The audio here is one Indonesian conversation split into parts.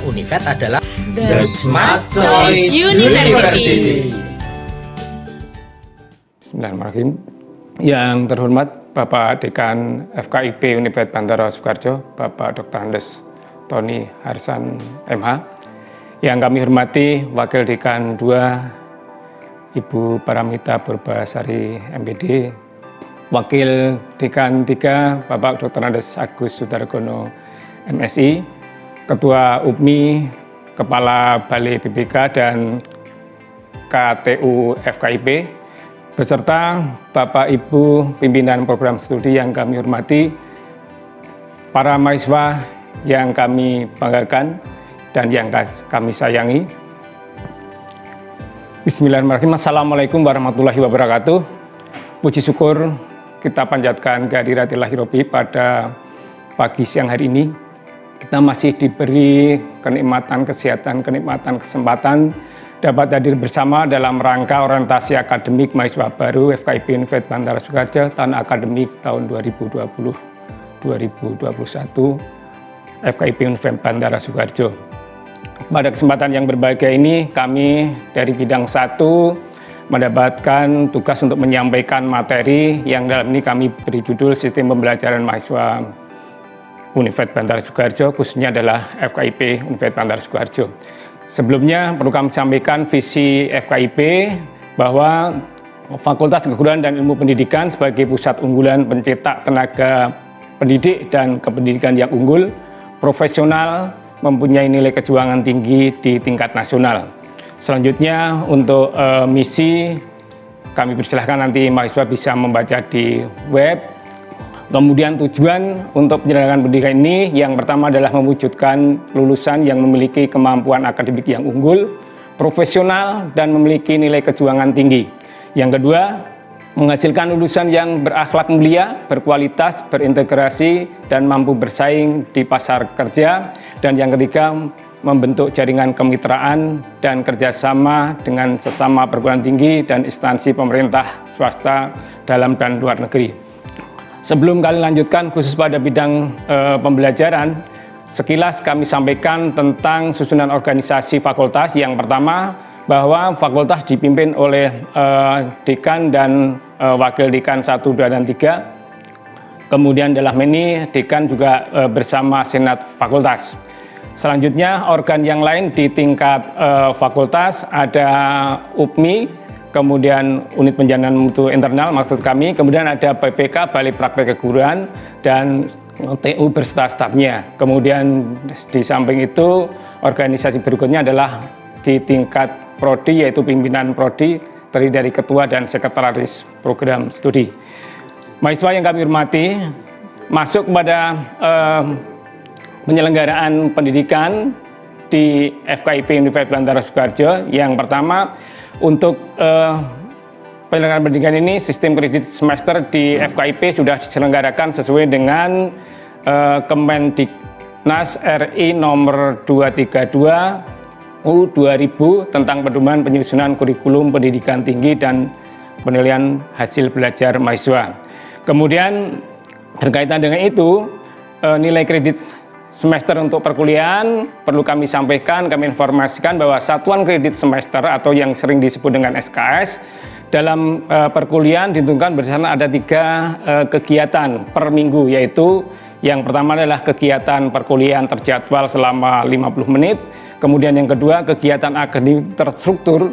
Univet adalah The Smart Choice University. Bismillahirrahmanirrahim. Yang terhormat Bapak Dekan FKIP Univet Bantara Soekarjo, Bapak Dr. Andes Tony Harsan MH. Yang kami hormati Wakil Dekan 2 Ibu Paramita Purbasari MPD, Wakil Dekan 3 Bapak Dr. Andes Agus Sudargono MSI, Ketua UPMI, Kepala Balai BPK dan KTU FKIP, beserta Bapak Ibu pimpinan program studi yang kami hormati, para mahasiswa yang kami banggakan dan yang kami sayangi. Bismillahirrahmanirrahim. Assalamualaikum warahmatullahi wabarakatuh. Puji syukur kita panjatkan kehadirat Ilahi Robbi pada pagi siang hari ini. Kita masih diberi kenikmatan kesehatan, kenikmatan kesempatan dapat hadir bersama dalam rangka orientasi akademik mahasiswa baru FKIP Univet Bantara Soekarjo tahun akademik tahun 2020-2021 FKIP Univet Bantara Soekarjo. Pada kesempatan yang berbahagia ini, kami dari bidang 1 mendapatkan tugas untuk menyampaikan materi yang dalam ini kami beri judul Sistem Pembelajaran Mahasiswa Univet Bantara Soekarjo, khususnya adalah FKIP Univet Bantara Soekarjo. Sebelumnya perlu kami sampaikan visi FKIP bahwa Fakultas Keguruan dan Ilmu Pendidikan sebagai pusat unggulan pencetak tenaga pendidik dan kependidikan yang unggul, profesional, mempunyai nilai kejuangan tinggi di tingkat nasional. Selanjutnya untuk misi, kami persilahkan nanti mahasiswa bisa membaca di web. Kemudian tujuan untuk penyelenggaraan pendidikan ini yang pertama adalah mewujudkan lulusan yang memiliki kemampuan akademik yang unggul, profesional, dan memiliki nilai kejuangan tinggi. Yang kedua, menghasilkan lulusan yang berakhlak mulia, berkualitas, berintegrasi, dan mampu bersaing di pasar kerja. Dan yang ketiga, membentuk jaringan kemitraan dan kerjasama dengan sesama perguruan tinggi dan instansi pemerintah swasta dalam dan luar negeri. Sebelum kami lanjutkan khusus pada bidang pembelajaran, sekilas kami sampaikan tentang susunan organisasi fakultas. Yang pertama, bahwa fakultas dipimpin oleh dekan dan wakil dekan 1, 2, dan 3. Kemudian dalam ini dekan juga bersama senat fakultas. Selanjutnya organ yang lain di tingkat fakultas ada UPMI, kemudian unit penjaminan mutu internal maksud kami, kemudian ada BPK, Balai Praktek Keguruan, dan TU berserta stafnya. Kemudian di samping itu organisasi berikutnya adalah di tingkat prodi, yaitu pimpinan prodi terdiri dari ketua dan sekretaris program studi. Mahasiswa yang kami hormati, masuk kepada penyelenggaraan pendidikan di FKIP Univet Bantara Soekarjo. Yang pertama, untuk penyelenggaraan pendidikan ini, sistem kredit semester di FKIP sudah diselenggarakan sesuai dengan Kemendiknas RI nomor 232 U 2000 tentang pedoman penyusunan kurikulum pendidikan tinggi dan penilaian hasil belajar mahasiswa. Kemudian berkaitan dengan itu, nilai kredit semester untuk perkuliahan perlu kami sampaikan, kami informasikan bahwa satuan kredit semester atau yang sering disebut dengan SKS dalam perkuliahan ditentukan berdasarkan ada 3 kegiatan per minggu, yaitu yang pertama adalah kegiatan perkuliahan terjadwal selama 50 menit, kemudian yang kedua kegiatan akademik terstruktur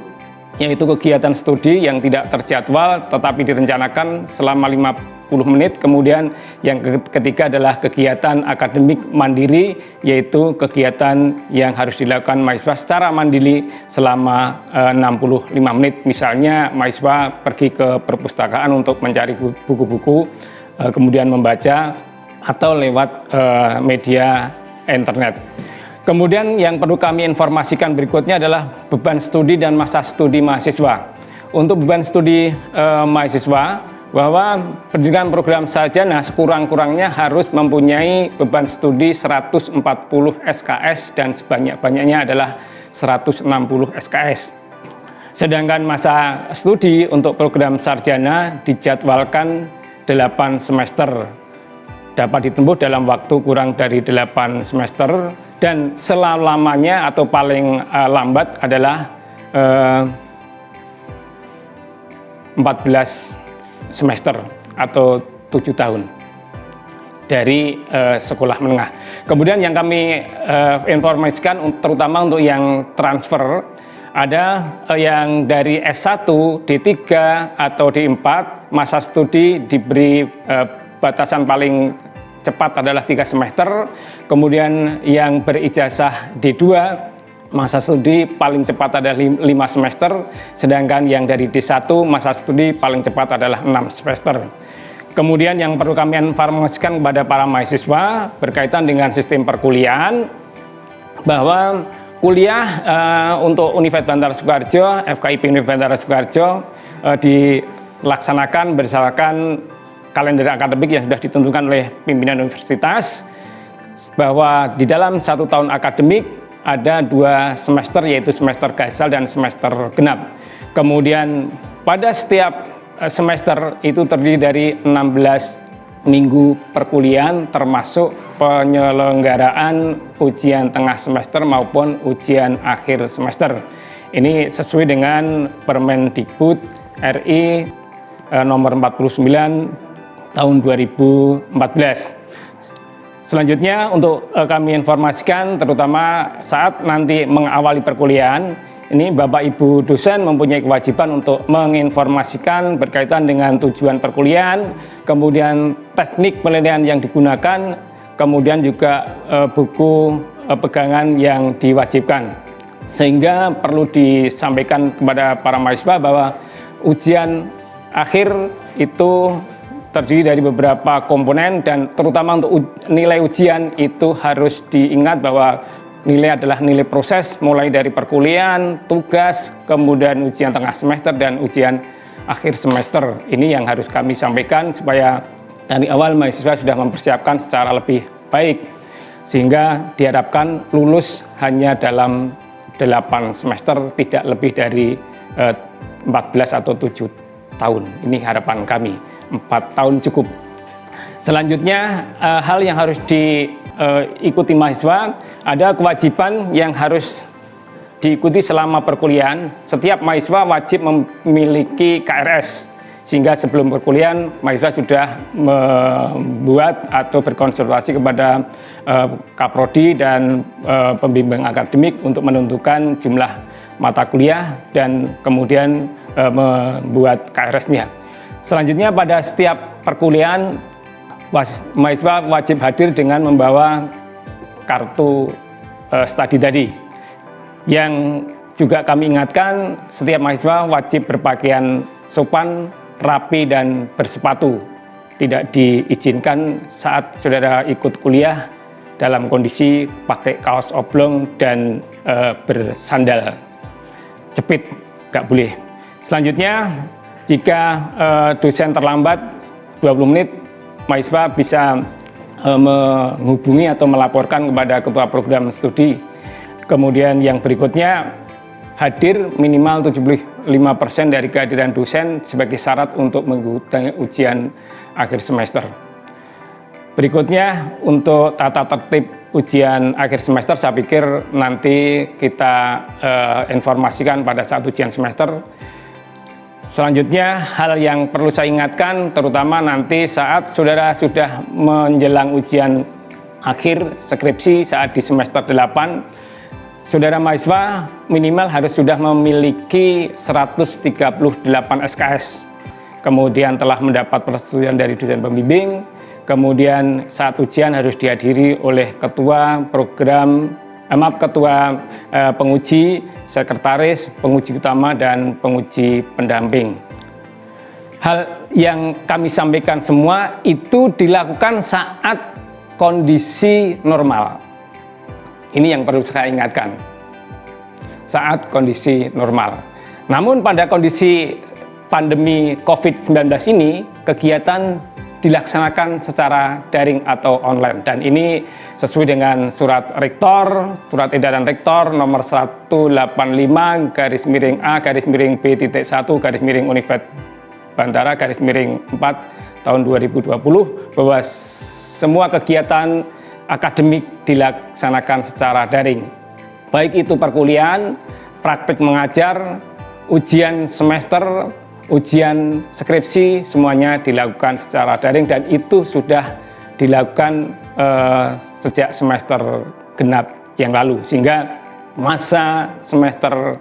yaitu kegiatan studi yang tidak terjadwal tetapi direncanakan selama 50 menit. Kemudian yang ketiga adalah kegiatan akademik mandiri, yaitu kegiatan yang harus dilakukan mahasiswa secara mandiri selama 65 menit. Misalnya mahasiswa pergi ke perpustakaan untuk mencari buku-buku, kemudian membaca, atau lewat media internet. Kemudian yang perlu kami informasikan berikutnya adalah beban studi dan masa studi mahasiswa. Untuk beban studi mahasiswa, bahwa pendidikan program sarjana sekurang-kurangnya harus mempunyai beban studi 140 SKS dan sebanyak-banyaknya adalah 160 SKS. Sedangkan masa studi untuk program sarjana dijadwalkan 8 semester. Dapat ditempuh dalam waktu kurang dari 8 semester, dan selamanya atau paling lambat adalah 14 semester atau 7 tahun dari sekolah menengah. Kemudian yang kami informasikan terutama untuk yang transfer, ada yang dari S1, D3 atau D4, masa studi diberi batasan paling cepat adalah 3 semester. Kemudian yang berijazah D2, masa studi paling cepat adalah 5 semester. Sedangkan yang dari D1, masa studi paling cepat adalah 6 semester. Kemudian yang perlu kami informasikan kepada para mahasiswa berkaitan dengan sistem perkuliahan, bahwa kuliah untuk Universitas Bandara Soekarjo, FKIP Universitas Bandara Soekarjo dilaksanakan berdasarkan kalender akademik yang sudah ditentukan oleh pimpinan universitas, bahwa di dalam 1 tahun akademik ada 2 semester, yaitu semester gasal dan semester genap. Kemudian pada setiap semester itu terdiri dari 16 minggu perkuliahan, termasuk penyelenggaraan ujian tengah semester maupun ujian akhir semester. Ini sesuai dengan Permendikbud RI nomor 49 tahun 2014. Selanjutnya untuk kami informasikan, terutama saat nanti mengawali perkuliahan, ini Bapak Ibu dosen mempunyai kewajiban untuk menginformasikan berkaitan dengan tujuan perkuliahan, kemudian teknik penilaian yang digunakan, kemudian juga buku pegangan yang diwajibkan. Sehingga perlu disampaikan kepada para mahasiswa bahwa ujian akhir itu terdiri dari beberapa komponen, dan terutama untuk nilai ujian itu harus diingat bahwa nilai adalah nilai proses, mulai dari perkuliahan, tugas, kemudian ujian tengah semester, dan ujian akhir semester. Ini yang harus kami sampaikan supaya dari awal mahasiswa sudah mempersiapkan secara lebih baik, sehingga diharapkan lulus hanya dalam 8 semester, tidak lebih dari 14 atau 7 tahun. Ini harapan kami. 4 tahun cukup. Selanjutnya, hal yang harus diikuti mahasiswa, ada kewajiban yang harus diikuti selama perkuliahan. Setiap mahasiswa wajib memiliki KRS, sehingga sebelum perkuliahan mahasiswa sudah membuat atau berkonsultasi kepada Kaprodi dan pembimbing akademik untuk menentukan jumlah mata kuliah dan kemudian membuat KRS-nya. Selanjutnya, pada setiap perkuliahan mahasiswa wajib hadir dengan membawa kartu studi tadi. Yang juga kami ingatkan, setiap mahasiswa wajib berpakaian sopan, rapi, dan bersepatu. Tidak diizinkan saat saudara ikut kuliah dalam kondisi pakai kaos oblong dan bersandal jepit, nggak boleh. Selanjutnya, jika dosen terlambat 20 menit, mahasiswa bisa menghubungi atau melaporkan kepada ketua program studi. Kemudian yang berikutnya, hadir minimal 75% dari kehadiran dosen sebagai syarat untuk mengikuti ujian akhir semester. Berikutnya, untuk tata tertib ujian akhir semester, saya pikir nanti kita informasikan pada saat ujian semester. Selanjutnya, hal yang perlu saya ingatkan, terutama nanti saat saudara sudah menjelang ujian akhir skripsi saat di semester 8, saudara mahasiswa minimal harus sudah memiliki 138 SKS, kemudian telah mendapat persetujuan dari dosen pembimbing, kemudian saat ujian harus dihadiri oleh ketua penguji, sekretaris, penguji utama, dan penguji pendamping. Hal yang kami sampaikan semua itu dilakukan saat kondisi normal. Ini yang perlu saya ingatkan, saat kondisi normal. Namun pada kondisi pandemi COVID-19 ini, kegiatan dilaksanakan secara daring atau online, dan ini sesuai dengan surat edaran rektor nomor 185/A/B.1/Univet Bantara /4 tahun 2020 bahwa semua kegiatan akademik dilaksanakan secara daring, baik itu perkuliahan, praktik mengajar, ujian semester, ujian skripsi, semuanya dilakukan secara daring, dan itu sudah dilakukan sejak semester genap yang lalu, sehingga masa semester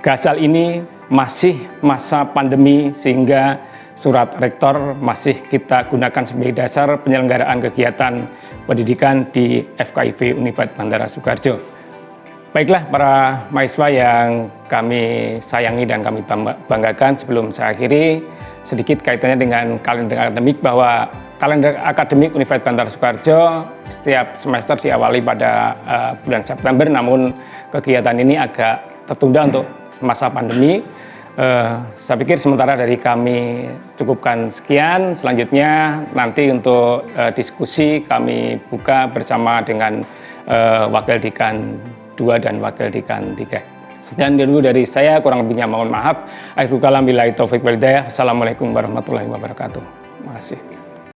gasal ini masih masa pandemi, sehingga surat rektor masih kita gunakan sebagai dasar penyelenggaraan kegiatan pendidikan di FKIP Univet Bantara Soekarjo. Baiklah para mahasiswa yang kami sayangi dan kami banggakan, sebelum saya akhiri sedikit kaitannya dengan kalender akademik, bahwa kalender akademik Univet Bantara Soekarjo setiap semester diawali pada bulan September, namun kegiatan ini agak tertunda untuk masa pandemi. Saya pikir sementara dari kami cukupkan sekian. Selanjutnya nanti untuk diskusi kami buka bersama dengan Wakil Dekan 2 dan Wakil Dekan 3. Sekian dulu dari saya, kurang lebihnya mohon maaf. Akhirul kalam billahi taufik wal hidayah. Assalamualaikum warahmatullahi wabarakatuh. Terima kasih.